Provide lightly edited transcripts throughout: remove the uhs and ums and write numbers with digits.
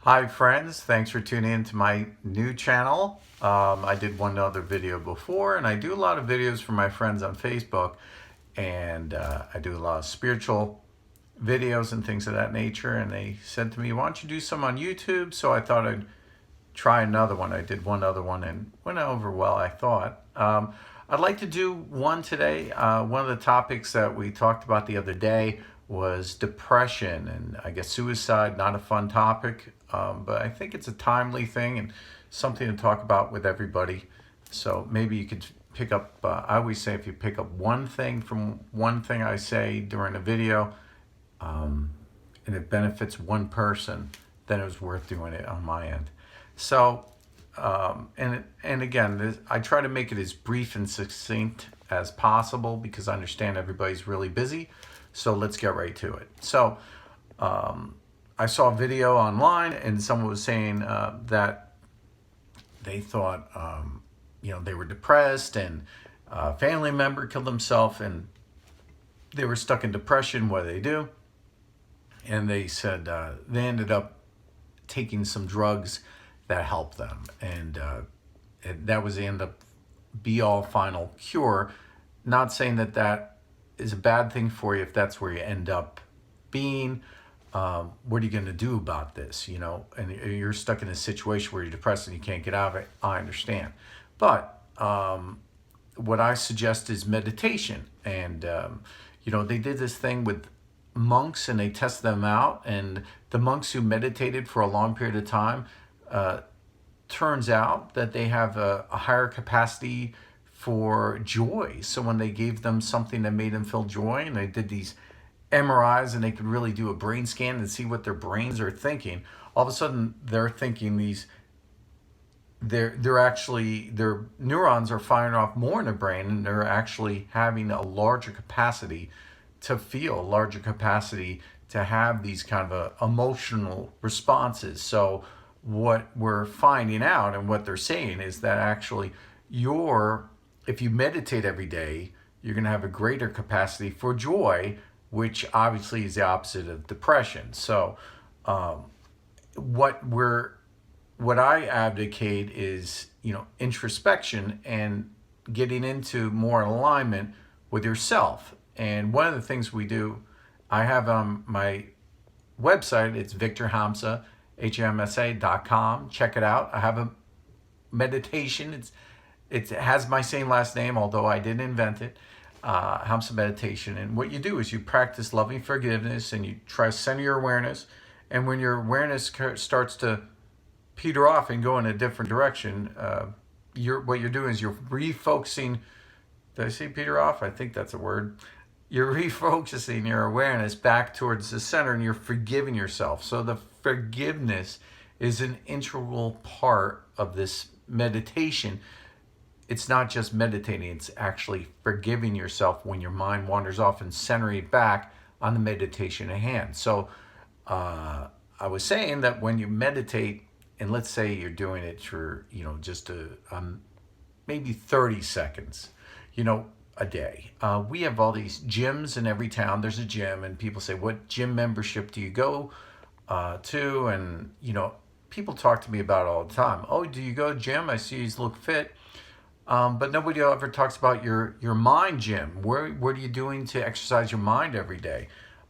Hi friends, thanks for tuning in to my new channel. I did one other video before, and I do a lot of videos for my friends on Facebook, and I do a lot of spiritual videos and things of that nature, and they said to me, why don't you do some on YouTube? So I thought I'd try another one. I did one other one and went over well, I thought. I'd like to do one today. One of the topics that we talked about the other day was depression, and I guess suicide, not a fun topic, but I think it's a timely thing and something to talk about with everybody. So maybe you could pick up, I always say if you pick up one thing from one thing I say during a video, and it benefits one person, then it was worth doing it on my end. So, and again, I try to make it as brief and succinct as possible because I understand everybody's really busy. So let's get right to it. So I saw a video online and someone was saying that they thought, they were depressed and a family member killed themselves and they were stuck in depression. What do they do? And they said they ended up taking some drugs that helped them. And that was the end up be all final cure. Not saying that that is a bad thing for you if that's where you end up being. What are you going to do about this? And you're stuck in a situation where you're depressed and you can't get out of it. I understand. But what I suggest is meditation. And, they did this thing with monks and they tested them out. And the monks who meditated for a long period of time, turns out that they have a higher capacity for joy. So when they gave them something that made them feel joy, and they did these MRIs and they could really do a brain scan and see what their brains are thinking, all of a sudden they're thinking they're actually, their neurons are firing off more in the brain, and they're actually having a larger capacity to feel, a larger capacity to have these kind of emotional responses. So what we're finding out and what they're saying is that actually if you meditate every day, you're going to have a greater capacity for joy, which obviously is the opposite of depression. So what I advocate is, introspection and getting into more alignment with yourself. And one of the things we do, I have on my website, it's Victor Hamsa, HMSA.com. Check it out. I have a meditation. It has my same last name, although I didn't invent it. Hamsa meditation. And what you do is you practice loving forgiveness and you try to center your awareness. And when your awareness starts to peter off and go in a different direction, what you're doing is you're refocusing. Did I say peter off? I think that's a word. You're refocusing your awareness back towards the center and you're forgiving yourself. So the forgiveness is an integral part of this meditation. It's not just meditating, it's actually forgiving yourself when your mind wanders off and centering it back on the meditation at hand. So I was saying that when you meditate, and let's say you're doing it for, just maybe 30 seconds, a day. We have all these gyms in every town. There's a gym, and people say, what gym membership do you go to? And, people talk to me about it all the time. Oh, do you go to gym? I see you look fit. But nobody ever talks about your mind gym. What are you doing to exercise your mind every day?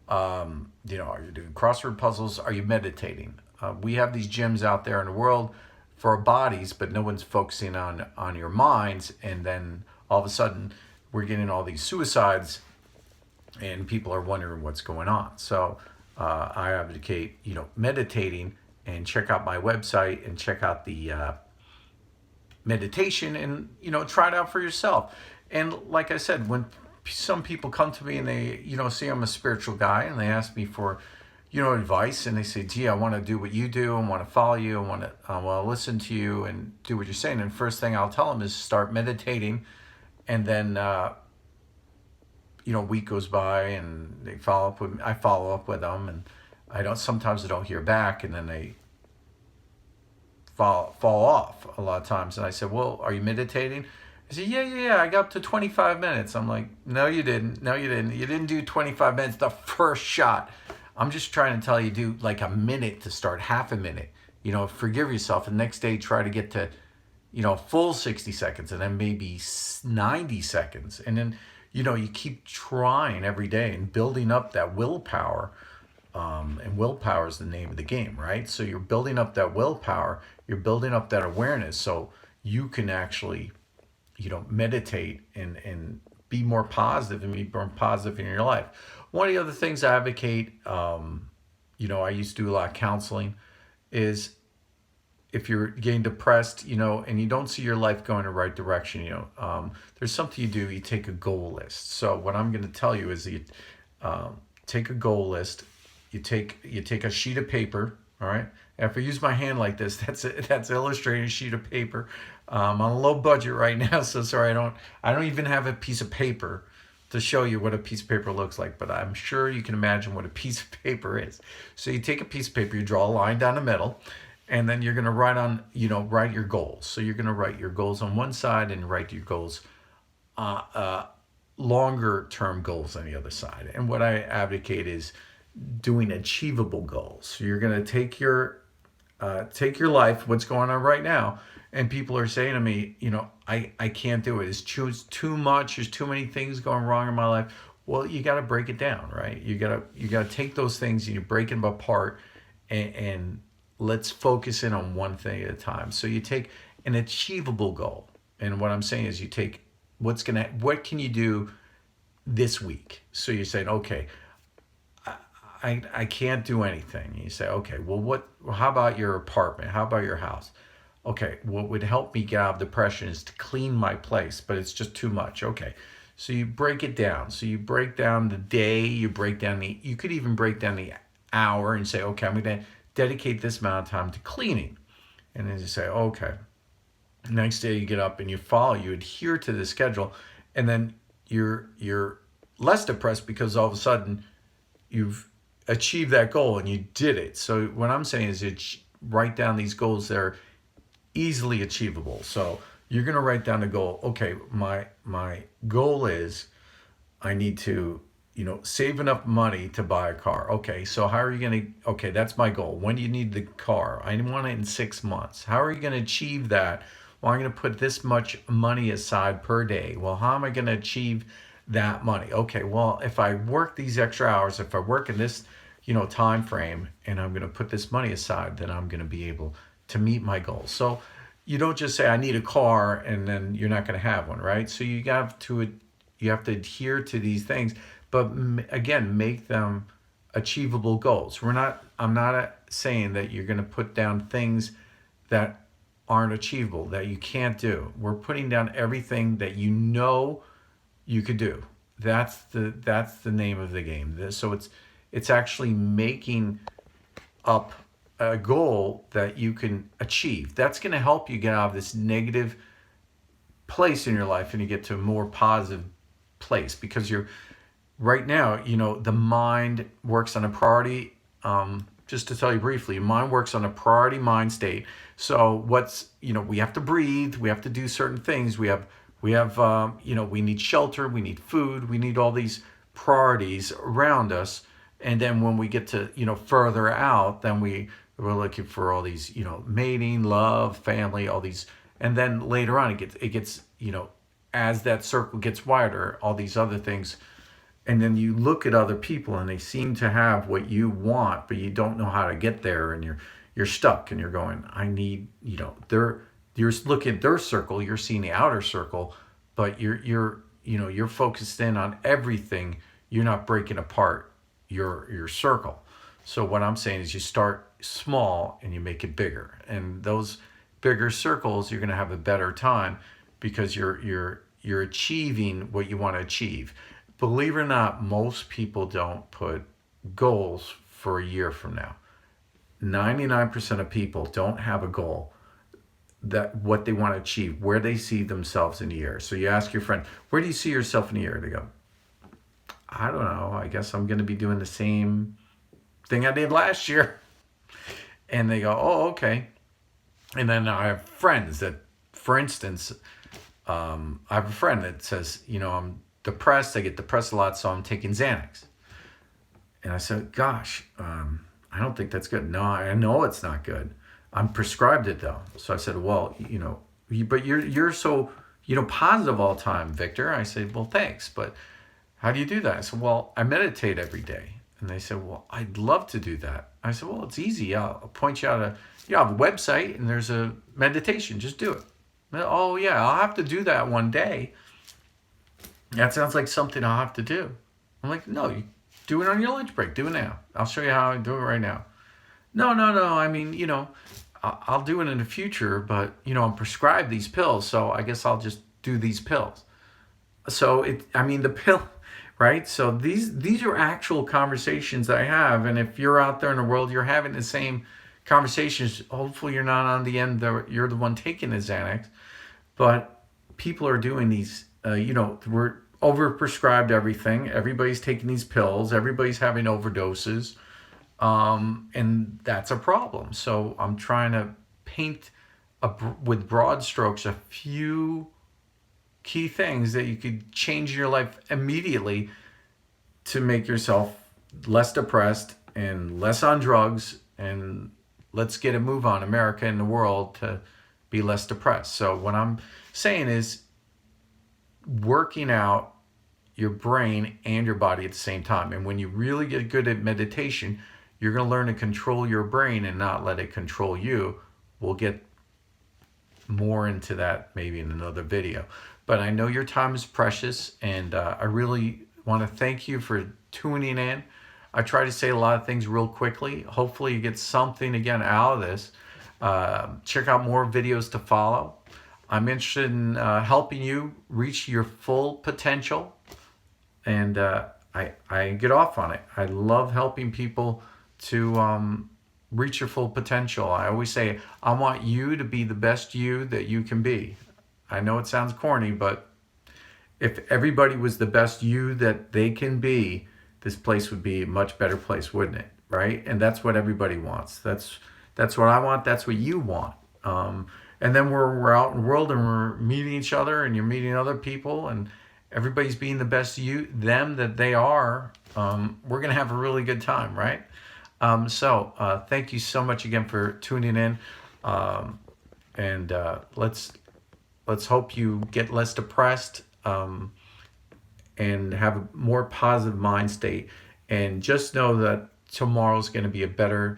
Are you doing crossword puzzles? Are you meditating? We have these gyms out there in the world for our bodies, but no one's focusing on your minds. And then all of a sudden, we're getting all these suicides, and people are wondering what's going on. So I advocate, meditating, and check out my website and check out the meditation, and try it out for yourself. And like I said, when some people come to me and they see I'm a spiritual guy and they ask me for advice, and they say, gee, I want to do what you do, I want to follow you, I want to listen to you and do what you're saying. And first thing I'll tell them is start meditating. And then a week goes by and they follow up with me. I follow up with them, and sometimes I don't hear back, and then they fall off a lot of times. And I said, well, are you meditating? I said, yeah, I got up to 25 minutes. I'm like, no, you didn't. You didn't do 25 minutes the first shot. I'm just trying to tell you, do like a minute to start, half a minute. forgive yourself. And the next day, try to get to, full 60 seconds, and then maybe 90 seconds. And then, you keep trying every day and building up that willpower. And willpower is the name of the game, right? So you're building up that willpower, you're building up that awareness, so you can actually, meditate and be more positive and be more positive in your life. One of the other things I advocate, I used to do a lot of counseling, is if you're getting depressed, and you don't see your life going in the right direction, there's something you do. You take a goal list. So what I'm going to tell you is you take a goal list. You take a sheet of paper. All right. If I use my hand like this, that's illustrated sheet of paper. I'm on a low budget right now, so sorry. I don't even have a piece of paper to show you what a piece of paper looks like, but I'm sure you can imagine what a piece of paper is. So you take a piece of paper, you draw a line down the middle, and then you're going to write your goals. So you're going to write your goals on one side and write your goals, longer term goals on the other side. And what I advocate is doing achievable goals. So you're going to take your life, what's going on right now, and people are saying to me, I can't do it. It's too much. There's too many things going wrong in my life. Well, you got to break it down, right? You got to take those things and you break them apart, and let's focus in on one thing at a time. So you take an achievable goal, and what I'm saying is you take what can you do this week? So you're saying, okay, I can't do anything. You say, okay, well, how about your apartment? How about your house? Okay, what would help me get out of depression is to clean my place, but it's just too much. Okay, so you break it down. So you break down the day, you could even break down the hour and say, okay, I'm going to dedicate this amount of time to cleaning. And then you say, okay, next day you get up and you adhere to the schedule, and then you're less depressed because all of a sudden you've achieved that goal and you did it. So what I'm saying is write down these goals that are easily achievable. So you're going to write down the goal. Okay, my goal is I need to, save enough money to buy a car. Okay, so how are you going to, okay, that's my goal. When do you need the car? I want it in 6 months. How are you going to achieve that? Well, I'm going to put this much money aside per day. Well, how am I going to achieve that money? Okay, well, if I work these extra hours, if I work in this, time frame, and I'm going to put this money aside, then I'm going to be able to meet my goals. So you don't just say I need a car and then you're not going to have one, right? So you have to adhere to these things, but again, make them achievable goals. I'm not saying that you're going to put down things that aren't achievable, that you can't do. We're putting down everything that you could do. That's the name of the game. So it's actually making up a goal that you can achieve. That's going to help you get out of this negative place in your life and you get to a more positive place, because you're right now, the mind works on a priority. Just to tell you briefly, mind works on a priority mind state. So we have to breathe, we have to do certain things. We need shelter, we need food, we need all these priorities around us. And then when we get to, further out, then we're looking for all these, mating, love, family, all these. And then later on, it gets, as that circle gets wider, all these other things. And then you look at other people and they seem to have what you want, but you don't know how to get there. And you're stuck and you're going, I need, you're looking at their circle, you're seeing the outer circle, but you're focused in on everything. You're not breaking apart your circle. So what I'm saying is you start small and you make it bigger. And those bigger circles, you're going to have a better time because you're achieving what you want to achieve. Believe it or not, most people don't put goals for a year from now. 99% of people don't have a goal that what they want to achieve, where they see themselves in a year. So you ask your friend, where do you see yourself in a year? They go, I don't know. I guess I'm going to be doing the same thing I did last year. And they go, oh, okay. And then I have friends that, for instance, I have a friend that says, I'm depressed. I get depressed a lot, so I'm taking Xanax. And I said, gosh, I don't think that's good. No, I know it's not good. I'm prescribed it though. So I said, well, but you're so, positive all the time, Victor. I said, well, thanks, but how do you do that? I said, well, I meditate every day. And they said, well, I'd love to do that. I said, well, it's easy. I'll point you out I have a website and there's a meditation. Just do it. Oh yeah, I'll have to do that one day. That sounds like something I'll have to do. I'm like, no, you do it on your lunch break. Do it now. I'll show you how I do it right now. No, no, no. I mean, I'll do it in the future, but I'm prescribed these pills, so I guess I'll just do these pills. So the pill, right? So these are actual conversations that I have, and if you're out there in the world, you're having the same conversations. Hopefully, you're not on the end. You're the one taking the Xanax, but people are doing these. We're overprescribed everything. Everybody's taking these pills. Everybody's having overdoses. And that's a problem. So I'm trying to paint with broad strokes a few key things that you could change in your life immediately to make yourself less depressed and less on drugs, and let's get a move on, America and the world, to be less depressed. So what I'm saying is working out your brain and your body at the same time. And when you really get good at meditation, you're going to learn to control your brain and not let it control you. We'll get more into that maybe in another video. But I know your time is precious, and I really want to thank you for tuning in. I try to say a lot of things real quickly. Hopefully you get something again out of this. Check out more videos to follow. I'm interested in helping you reach your full potential, and I get off on it. I love helping people to reach your full potential. I always say, I want you to be the best you that you can be. I know it sounds corny, but if everybody was the best you that they can be, this place would be a much better place, wouldn't it? Right? And that's what everybody wants. That's what I want. That's what you want. And then we're out in the world and we're meeting each other, and you're meeting other people, and everybody's being the best them that they are. We're gonna have a really good time, right? So thank you so much again for tuning in, and let's hope you get less depressed, and have a more positive mind state. And just know that tomorrow's going to be a better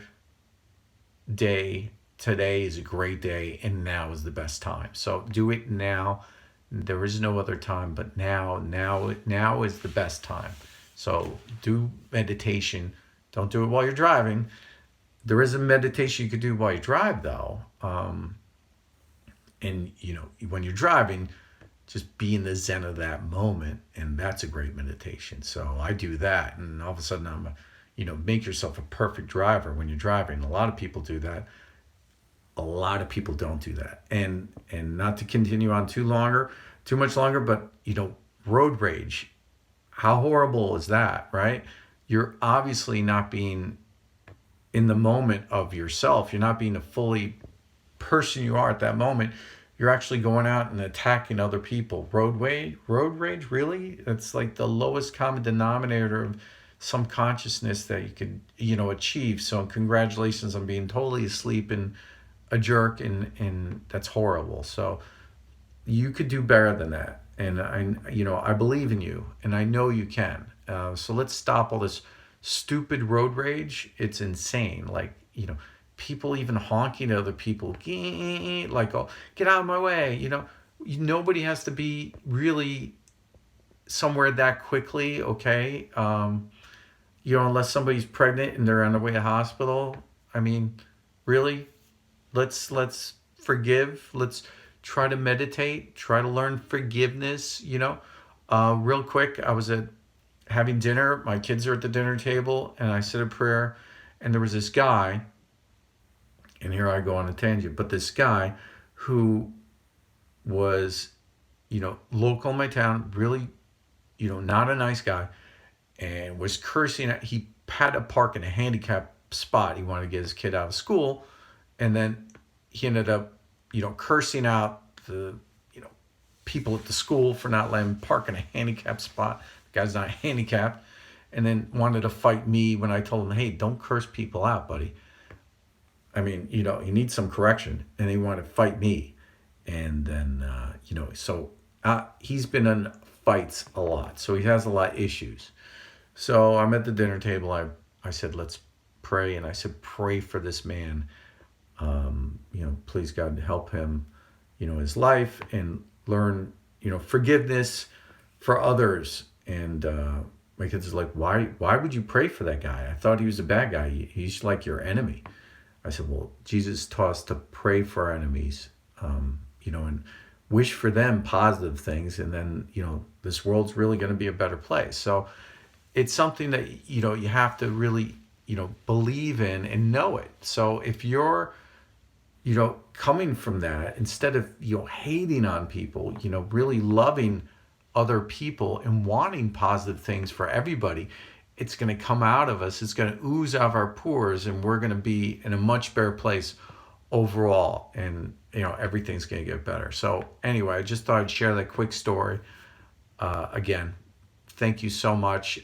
day. Today is a great day, and now is the best time. So do it now. There is no other time but now. Now is the best time. So do meditation. Don't do it while you're driving. There is a meditation you could do while you drive, though. And when you're driving, just be in the zen of that moment, and that's a great meditation. So I do that, and all of a sudden make yourself a perfect driver when you're driving. A lot of people do that. A lot of people don't do that. And not to continue on too much longer, but road rage. How horrible is that, right? You're obviously not being in the moment of yourself. You're not being a fully person you are at that moment. You're actually going out and attacking other people. Road rage, really? It's like the lowest common denominator of some consciousness that you could, achieve. So congratulations on being totally asleep and a jerk, and that's horrible. So you could do better than that. And I believe in you, and I know you can. So let's stop all this stupid road rage. It's insane. Like, people even honking at other people, like, oh, get out of my way. Nobody has to be really somewhere that quickly, okay? Unless somebody's pregnant and they're on their way to hospital. I mean, really? Let's forgive. Let's try to meditate. Try to learn forgiveness. Real quick, I was having dinner. My kids are at the dinner table, and I said a prayer, and there was this guy. And here I go on a tangent, but this guy who was, local in my town, really, not a nice guy, and was cursing. He had to park in a handicapped spot. He wanted to get his kid out of school, and then he ended up, cursing out the, people at the school for not letting him park in a handicapped spot. The guy's not handicapped, and then wanted to fight me when I told him, hey, don't curse people out, buddy. I mean, he needs some correction, and they want to fight me. And then, so he's been in fights a lot. So he has a lot of issues. So I'm at the dinner table. I said, let's pray. And I said, pray for this man. Please God help him, his life, and learn, forgiveness for others. And my kids are like, why would you pray for that guy? I thought he was a bad guy. He's like your enemy. I said, well, Jesus taught us to pray for our enemies, and wish for them positive things. And then, this world's really going to be a better place. So it's something that, you have to really, believe in and know it. So if you're, coming from that, instead of, hating on people, really loving other people and wanting positive things for everybody, it's going to come out of us. It's going to ooze out of our pores, and we're going to be in a much better place overall. And, everything's going to get better. So anyway, I just thought I'd share that quick story. Again, thank you so much.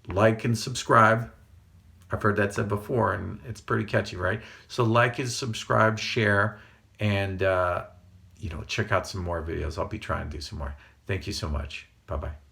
Like and subscribe. I've heard that said before, and it's pretty catchy, right? So like and subscribe, share, and check out some more videos. I'll be trying to do some more. Thank you so much. Bye-bye.